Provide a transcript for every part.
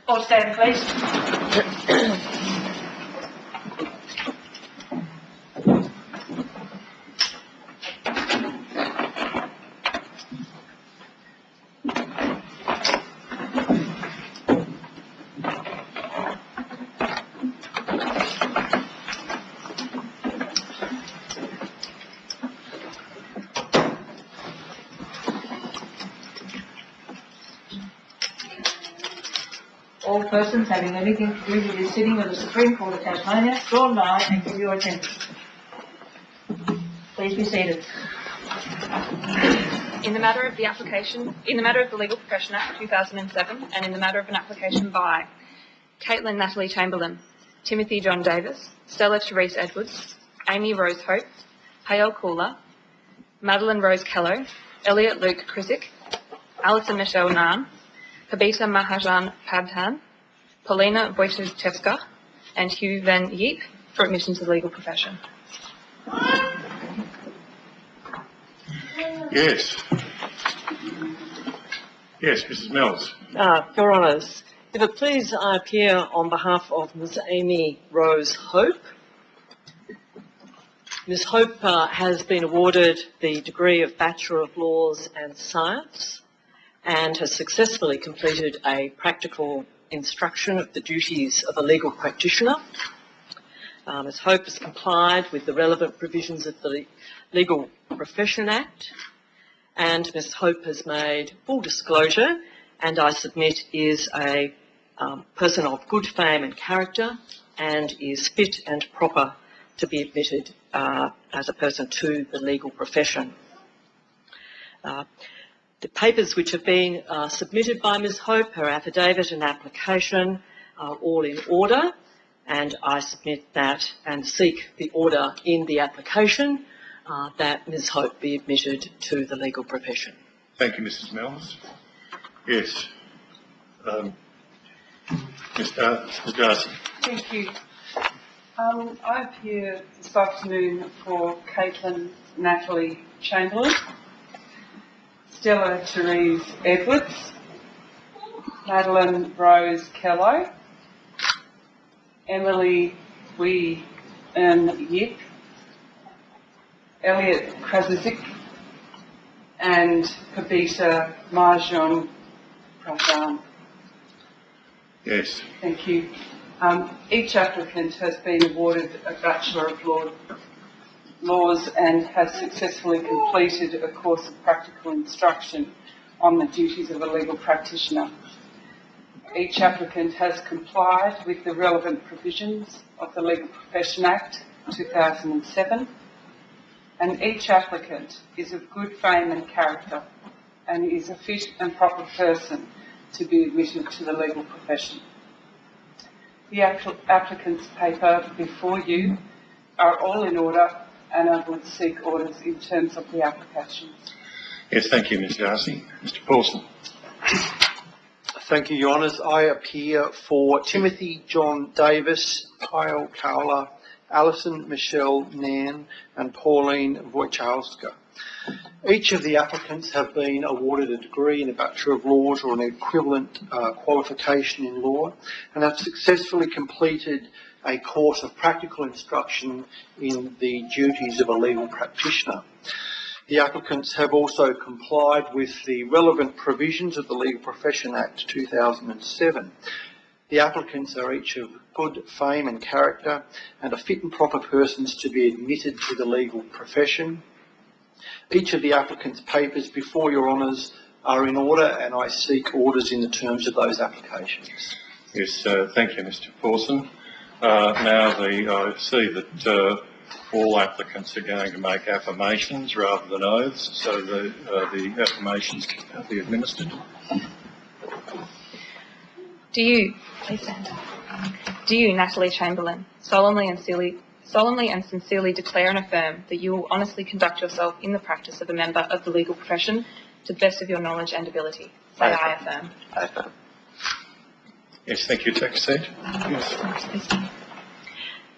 All stand, please. All persons having anything to do with the sitting of the Supreme Court of Tasmania, draw nigh and give your attention. Please be seated. In the matter of the Legal Profession Act 2007, and in the matter of an application by Caitlin Natalie Chamberlain, Timothy John Davis, Stella Therese Edwards, Amy Rose Hope, Hayel Kula, Madeline Rose Kello, Elliot Luke Krisick, Alison Michelle Nahn, Habita Mahajan Pabhan, Paulina Wojciechowska, and Hugh Van Yeep for admission to the legal profession. Yes. Yes, Mrs. Mills. Your Honours, if it please, I appear on behalf of Ms Amy Rose Hope. Ms Hope has been awarded the degree of Bachelor of Laws and Science and has successfully completed a practical instruction of the duties of a legal practitioner. Ms Hope has complied with the relevant provisions of the Legal Profession Act, and Ms Hope has made full disclosure and I submit is a person of good fame and character and is fit and proper to be admitted as a person to the legal profession. The papers which have been submitted by Ms Hope, her affidavit and application, are all in order, and I submit that and seek the order in the application that Ms Hope be admitted to the legal profession. Thank you, Mrs. Mills. Yes. Ms. Darcy. Thank you. I appear this afternoon for Caitlin Natalie Chamberlain, Stella Therese Edwards, Madeline Rose Kello, Emily Wee Yip, Elliot Krasizik, and Habita Marjan Pradhan. Yes. Thank you. Each applicant has been awarded a Bachelor of Laws and has successfully completed a course of practical instruction on the duties of a legal practitioner. Each applicant has complied with the relevant provisions of the Legal Profession Act 2007, and each applicant is of good fame and character and is a fit and proper person to be admitted to the legal profession. The applicant's paper before you are all in order, and I would seek orders in terms of the applications. Yes, thank you, Ms. Darcy. Mr. Paulson. Thank you, Your Honours. I appear for Timothy John Davis, Kyle Cowler, Alison Michelle Nan and Pauline Wojciechowska. Each of the applicants have been awarded a degree in a Bachelor of Laws or an equivalent qualification in law and have successfully completed a course of practical instruction in the duties of a legal practitioner. The applicants have also complied with the relevant provisions of the Legal Profession Act 2007. The applicants are each of good fame and character and are fit and proper persons to be admitted to the legal profession. Each of the applicants' papers before Your Honours are in order, and I seek orders in the terms of those applications. Yes, thank you, Mr. Paulson. Now I see that all applicants are going to make affirmations rather than oaths, so the affirmations can be administered. Do you, please stand. Do you, Natalie Chamberlain, solemnly and sincerely declare and affirm that you will honestly conduct yourself in the practice of a member of the legal profession to the best of your knowledge and ability? Say I affirm. I affirm. Yes, thank you. Take a seat. Yes.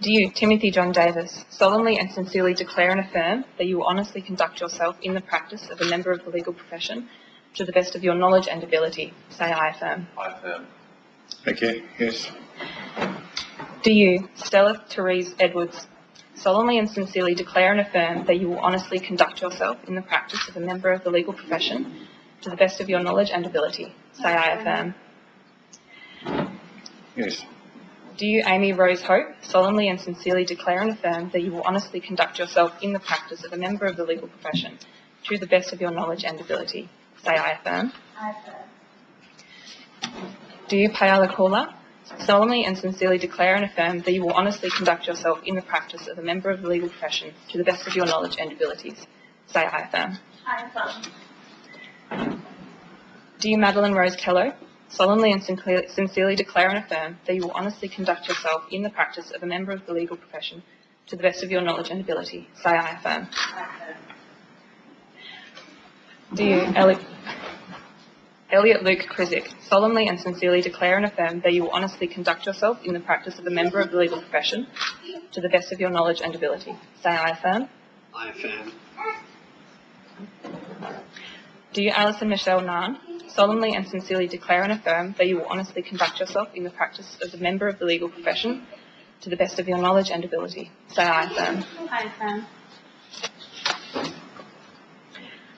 Do you, Timothy John Davis, solemnly and sincerely declare and affirm that you will honestly conduct yourself in the practice of a member of the legal profession to the best of your knowledge and ability? Say I affirm. I affirm. Thank you. Yes. Do you, Stella Therese Edwards, solemnly and sincerely declare and affirm that you will honestly conduct yourself in the practice of a member of the legal profession to the best of your knowledge and ability? Say I affirm. Yes. Do you, Amy Rose Hope, solemnly and sincerely declare and affirm that you will honestly conduct yourself in the practice of a member of the legal profession to the best of your knowledge and ability? Say I affirm. I affirm. Do you, Payala Kaula, solemnly and sincerely declare and affirm that you will honestly conduct yourself in the practice of a member of the legal profession to the best of your knowledge and abilities? Say I affirm. I affirm. Do you, Madeline Rose Kello, solemnly and sincerely declare and affirm that you will honestly conduct yourself in the practice of a member of the legal profession to the best of your knowledge and ability? Say I affirm. I affirm. Do you, Elliot Luke Krizik, solemnly and sincerely declare and affirm that you will honestly conduct yourself in the practice of a member of the legal profession to the best of your knowledge and ability? Say I affirm. I affirm. Do you, Alison Michelle Narn, solemnly and sincerely declare and affirm that you will honestly conduct yourself in the practice of a member of the legal profession to the best of your knowledge and ability? Say I affirm. I affirm.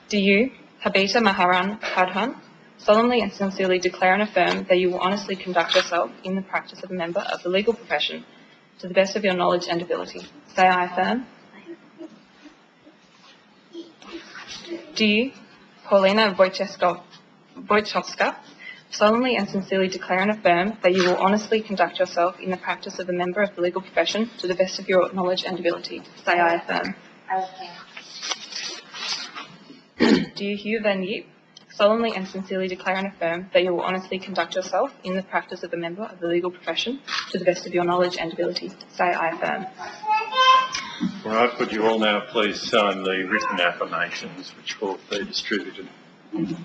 Do you, Habita Maharan Padhan, solemnly and sincerely declare and affirm that you will honestly conduct yourself in the practice of a member of the legal profession to the best of your knowledge and ability? Say I affirm. Do you, Paulina Wojciechowska, solemnly and sincerely declare and affirm that you will honestly conduct yourself in the practice of a member of the legal profession to the best of your knowledge and ability? Say I affirm. I affirm. Do you, Hugh Van Yeep, solemnly and sincerely declare and affirm that you will honestly conduct yourself in the practice of a member of the legal profession to the best of your knowledge and ability? Say I affirm. All right, would you all now please sign the written affirmations which will be distributed. Thank you.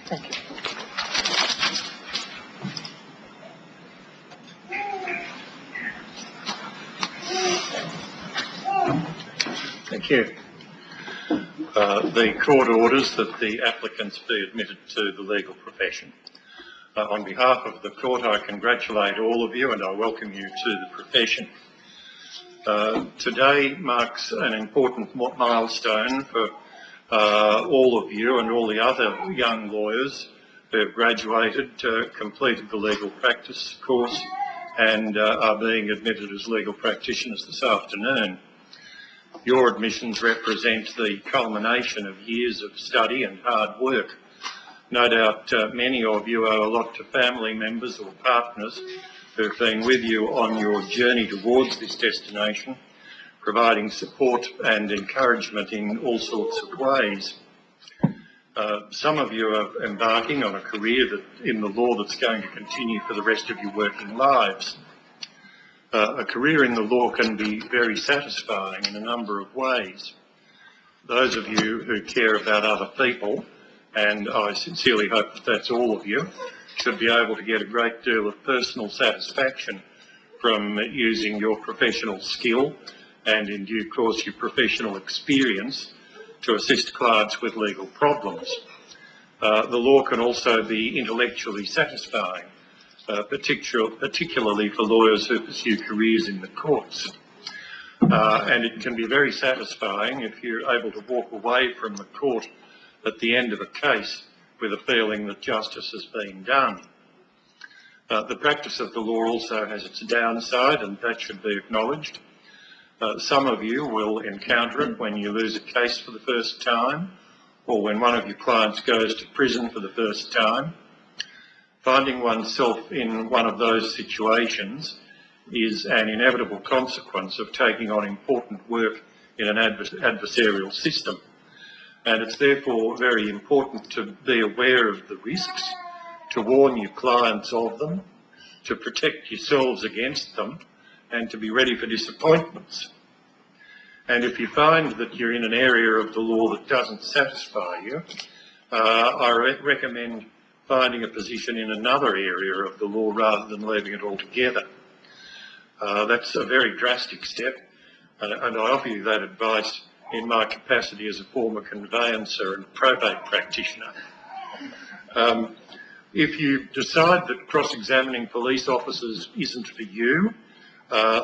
Thank you. Thank you. The court orders that the applicants be admitted to the legal profession. On behalf of the court, I congratulate all of you and I welcome you to the profession. Today marks an important milestone for all of you and all the other young lawyers who have graduated, completed the legal practice course and are being admitted as legal practitioners this afternoon. Your admissions represent the culmination of years of study and hard work. No doubt many of you owe a lot to family members or partners who have been with you on your journey towards this destination, providing support and encouragement in all sorts of ways. Some of you are embarking on a career in the law that's going to continue for the rest of your working lives. A career in the law can be very satisfying in a number of ways. Those of you who care about other people, and I sincerely hope that that's all of you, should be able to get a great deal of personal satisfaction from using your professional skill and in due course your professional experience to assist clients with legal problems. The law can also be intellectually satisfying, particularly for lawyers who pursue careers in the courts. And it can be very satisfying if you're able to walk away from the court at the end of a case with a feeling that justice has been done. The practice of the law also has its downside, and that should be acknowledged. Some of you will encounter it when you lose a case for the first time, or when one of your clients goes to prison for the first time. Finding oneself in one of those situations is an inevitable consequence of taking on important work in an adversarial system. And it's therefore very important to be aware of the risks, to warn your clients of them, to protect yourselves against them, and to be ready for disappointments. And if you find that you're in an area of the law that doesn't satisfy you, I recommend finding a position in another area of the law rather than leaving it altogether. That's a very drastic step, and I offer you that advice in my capacity as a former conveyancer and probate practitioner. If you decide that cross-examining police officers isn't for you,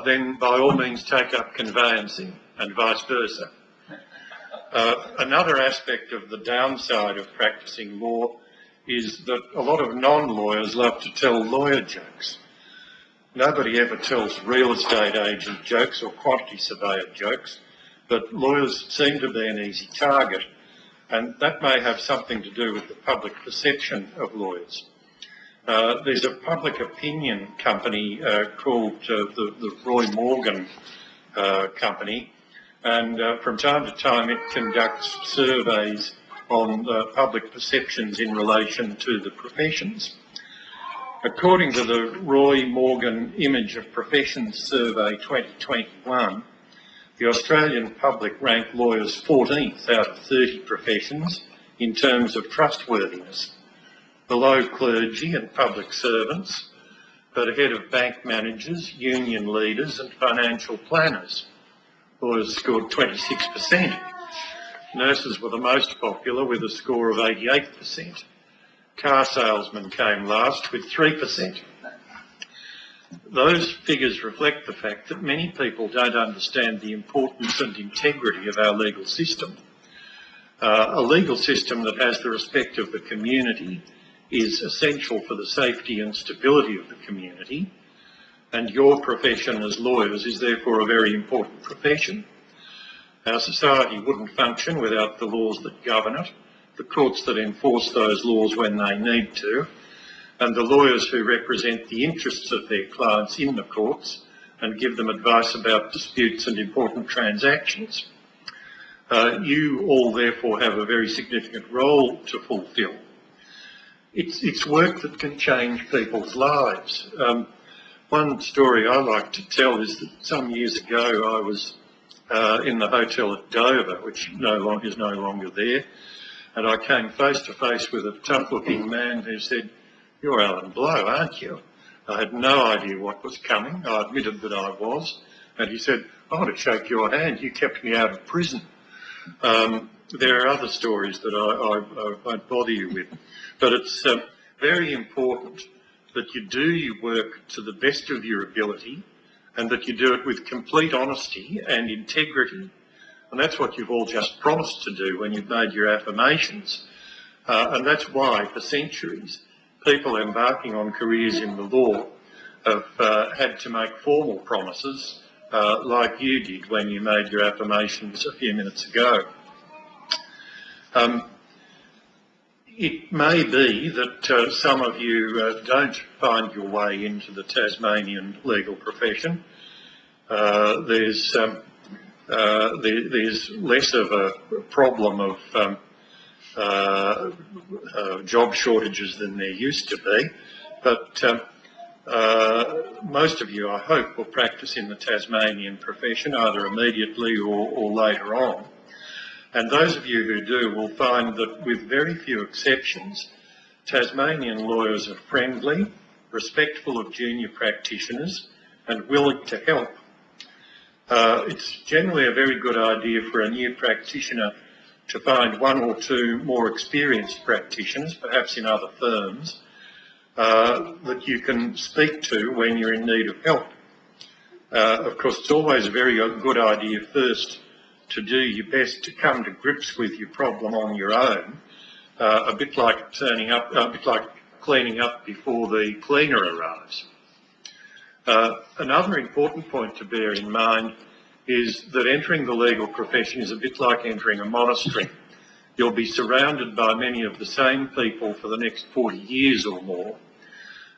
then by all means take up conveyancing and vice versa. Another aspect of the downside of practicing law is that a lot of non-lawyers love to tell lawyer jokes. Nobody ever tells real estate agent jokes or quantity surveyor jokes, but lawyers seem to be an easy target, and that may have something to do with the public perception of lawyers. There's a public opinion company called the Roy Morgan Company, and from time to time it conducts surveys on public perceptions in relation to the professions. According to the Roy Morgan Image of Professions Survey 2021, the Australian public ranked lawyers 14th out of 30 professions in terms of trustworthiness, below clergy and public servants, but ahead of bank managers, union leaders and financial planners. Lawyers scored 26%. Nurses were the most popular with a score of 88%. Car salesmen came last with 3%. Those figures reflect the fact that many people don't understand the importance and integrity of our legal system. A legal system that has the respect of the community is essential for the safety and stability of the community, and your profession as lawyers is therefore a very important profession. Our society wouldn't function without the laws that govern it, the courts that enforce those laws when they need to, and the lawyers who represent the interests of their clients in the courts and give them advice about disputes and important transactions. You all therefore have a very significant role to fulfil. It's work that can change people's lives. One story I like to tell is that some years ago I was in the hotel at Dover, which is no longer there, and I came face to face with a tough-looking man who said, "You're Alan Blow, aren't you?" I had no idea what was coming. I admitted that I was, and he said, "I want to shake your hand. You kept me out of prison." There are other stories that I won't bother you with, but it's very important that you do your work to the best of your ability and that you do it with complete honesty and integrity. And that's what you've all just promised to do when you've made your affirmations. And that's why, for centuries, people embarking on careers in the law have had to make formal promises like you did when you made your affirmations a few minutes ago. It may be that some of you don't find your way into the Tasmanian legal profession. There's less of a problem of job shortages than there used to be, but most of you, I hope, will practice in the Tasmanian profession either immediately or later on. And those of you who do will find that, with very few exceptions, Tasmanian lawyers are friendly, respectful of junior practitioners and willing to help. It's generally a very good idea for a new practitioner to find one or two more experienced practitioners, perhaps in other firms, that you can speak to when you're in need of help. Of course, it's always a very good idea first to do your best to come to grips with your problem on your own, a bit like cleaning up before the cleaner arrives. Another important point to bear in mind is that entering the legal profession is a bit like entering a monastery. You'll be surrounded by many of the same people for the next 40 years or more.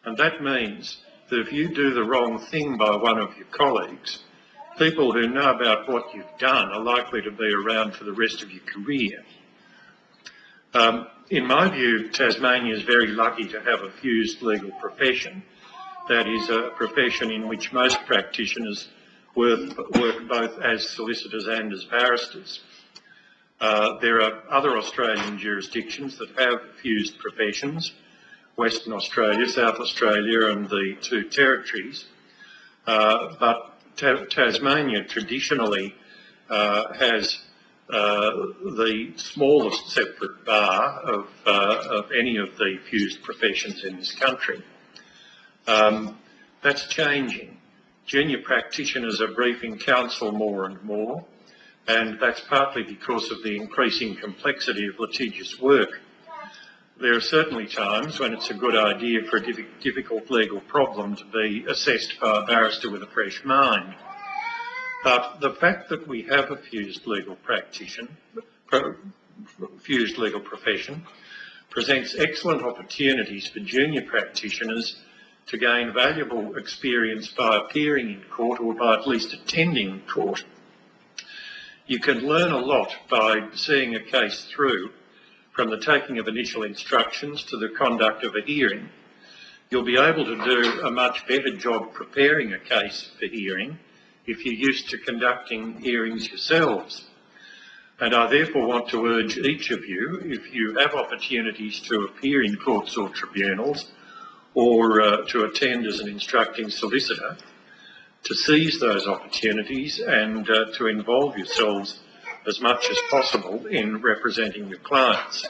And that means that if you do the wrong thing by one of your colleagues, people who know about what you've done are likely to be around for the rest of your career. In my view, Tasmania is very lucky to have a fused legal profession. That is a profession in which most practitioners work both as solicitors and as barristers. There are other Australian jurisdictions that have fused professions, Western Australia, South Australia and the two territories, but Tasmania traditionally has the smallest separate bar of any of the fused professions in this country. That's changing. Junior practitioners are briefing counsel more and more, and that's partly because of the increasing complexity of litigious work. There are certainly times when it's a good idea for a difficult legal problem to be assessed by a barrister with a fresh mind. But the fact that we have a fused legal profession presents excellent opportunities for junior practitioners to gain valuable experience by appearing in court or by at least attending court. You can learn a lot by seeing a case through, from the taking of initial instructions to the conduct of a hearing. You'll be able to do a much better job preparing a case for hearing if you're used to conducting hearings yourselves. And I therefore want to urge each of you, if you have opportunities to appear in courts or tribunals or to attend as an instructing solicitor, to seize those opportunities and to involve yourselves as much as possible in representing your clients.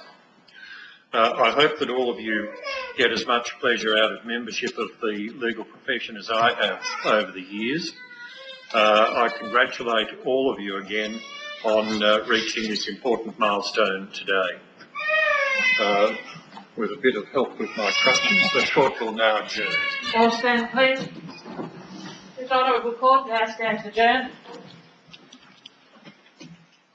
I hope that all of you get as much pleasure out of membership of the legal profession as I have over the years. I congratulate all of you again on reaching this important milestone today. With a bit of help with my crutches, the court will now adjourn. All stand, please. This honourable court now stands adjourned.